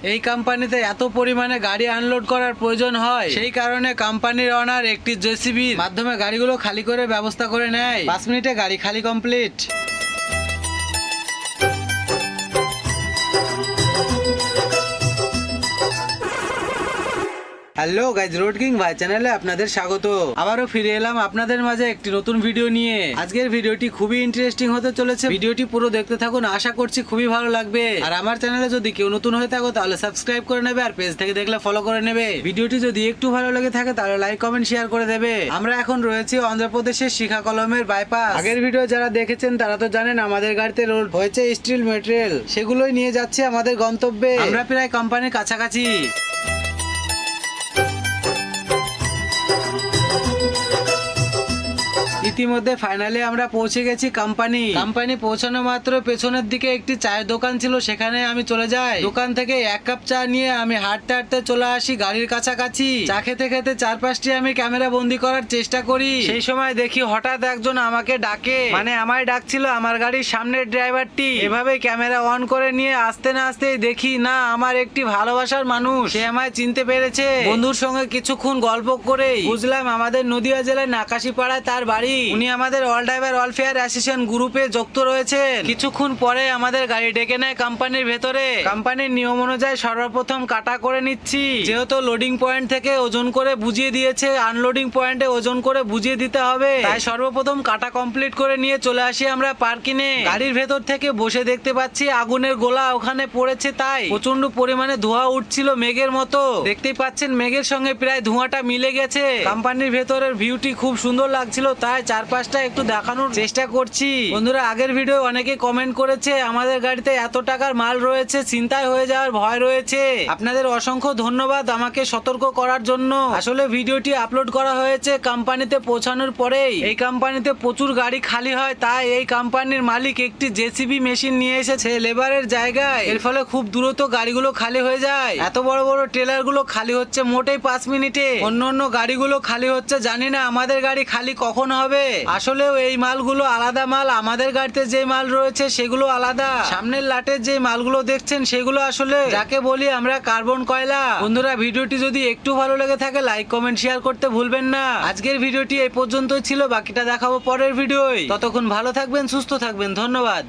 এই কোম্পানিতে এত পরিমাণে গাড়ি আনলোড করার প্রয়োজন হয়, সেই কারণে কোম্পানির ওনার একটি জেসিবির মাধ্যমে গাড়িগুলো খালি করে ব্যবস্থা করে নেয়। 5 মিনিটে গাড়ি খালি complete. Hello guys, road king ভাই চ্যানেলে আপনাদের স্বাগত। আবারও ফিরে এলাম আপনাদের মাঝে একটি নতুন ভিডিও নিয়ে। আজকের ভিডিওটি খুবই ইন্টারেস্টিং হতে চলেছে, ভিডিওটি পুরো দেখতে থাকুন, আশা করছি খুবই ভালো লাগবে। আর আমার চ্যানেলে যদি কেউ নতুন হয়ে থাকো তাহলে সাবস্ক্রাইব করে নেবে, আর পেজ থেকে দেখলে ফলো করে নেবে। ভিডিওটি যদি একটু ভালো লেগে থাকে তাহলে লাইক কমেন্ট শেয়ার করে দেবে। আমরা এখন রয়েছি অন্ধ্রপ্রদেশের শিখাকলমের বাইপাস। আগের ভিডিও যারা দেখেছেন তারা তো জানেন আমাদের গাড়িতে রোড হয়েছে স্টিল মেটেরিয়াল, সেগুলোই নিয়ে যাচ্ছে আমাদের গন্তব্যে। আমরা প্রায় কোম্পানির কাছাকাছি। ইতিমধ্যে ফাইনালি আমরা পৌঁছে গেছি কোম্পানি পৌঁছানো মাত্র পেছনের দিকে একটি চায়ের দোকান ছিল, সেখানে আমি চলে যাই। দোকান থেকে 1 কাপ চা নিয়ে আমি হাঁটতে হাঁটতে চলে আসি গাড়ির কাছাকাছি। চা খেতে খেতে চারপাশটি আমি ক্যামেরা বন্দি করার চেষ্টা করি। সেই সময় দেখি হঠাৎ একজন আমাকে ডাকে, মানে আমায় ডাকছিল আমার গাড়ির সামনের ড্রাইভারটি। এভাবে ক্যামেরা অন করে নিয়ে আসতে না আসতেই দেখি না আমার একটি ভালোবাসার মানুষ, সে আমায় চিনতে পেরেছে। বন্ধুর সঙ্গে কিছুক্ষণ গল্প করে বুঝলাম আমাদের নদিয়া জেলার নাকাশিপাড়ায় তার বাড়ি। উনি আমাদের all driver all fair association গ্রুপে যুক্ত রয়েছেন। কিছুক্ষণ পরে আমাদের গাড়ি ডেকে নেয় কোম্পানির ভেতরে। কোম্পানির নিয়ম অনুযায়ী সর্বপ্রথম কাটা করে নিচ্ছি, যেহেতু লোডিং পয়েন্ট থেকে ওজন করে বুঝিয়ে দিয়েছে, আনলোডিং পয়েন্টে ওজন করে বুঝিয়ে দিতে হবে, তাই সর্বপ্রথম কাটা কমপ্লিট করে নিয়ে চলে আসি আমরা পার্কিংয়ে। গাড়ির ভেতর থেকে বসে দেখতে পাচ্ছি আগুনের গোলা ওখানে পড়েছে, তাই প্রচন্ড পরিমাণে ধোঁয়া উঠছিল মেঘের মতো। দেখতেই পাচ্ছেন মেঘের সঙ্গে প্রায় ধোঁয়াটা মিলে গেছে। কোম্পানির ভেতরের ভিউটি খুব সুন্দর লাগছিল, তাই চারপাশটা একটু দেখানোর চেষ্টা করছি। বন্ধুরা, আগের ভিডিও অনেকে কমেন্ট করেছে আমাদের গাড়িতে এত টাকার মাল রয়েছে, ছিনতাই হয়ে যাওয়ার ভয় রয়েছে। আপনাদের অসংখ্য ধন্যবাদ আমাকে সতর্ক করার জন্য। আসলে ভিডিওটি আপলোড করা হয়েছে কোম্পানিতে পৌঁছানোর পরেই। এই কোম্পানিতে প্রচুর গাড়ি খালি হয়, তাই এই কোম্পানির মালিক একটি জেসিবি মেশিন নিয়ে এসেছে লেবারের জায়গায়। এর ফলে খুব দ্রুত গাড়িগুলো খালি হয়ে যায়। এত বড় বড় ট্রেলার গুলো খালি হচ্ছে মোটেই 5 মিনিটে। অন্য গাড়িগুলো খালি হচ্ছে জানি না আমাদের গাড়ি খালি কখন হবে। আসলেও এই মালগুলো আলাদা মাল, আমাদের গাড়িতে যে মাল রয়েছে সেগুলো আলাদা। সামনের লাটের যে মালগুলো দেখছেন সেগুলো আসলে যাকে বলি আমরা কার্বন কয়লা। বন্ধুরা, ভিডিওটি যদি একটু ভালো লেগে থাকে লাইক কমেন্ট শেয়ার করতে ভুলবেন না। আজকের ভিডিওটি এই পর্যন্তই ছিল, বাকিটা দেখাবো পরের ভিডিওয়। ততক্ষণ ভালো থাকবেন, সুস্থ থাকবেন, ধন্যবাদ।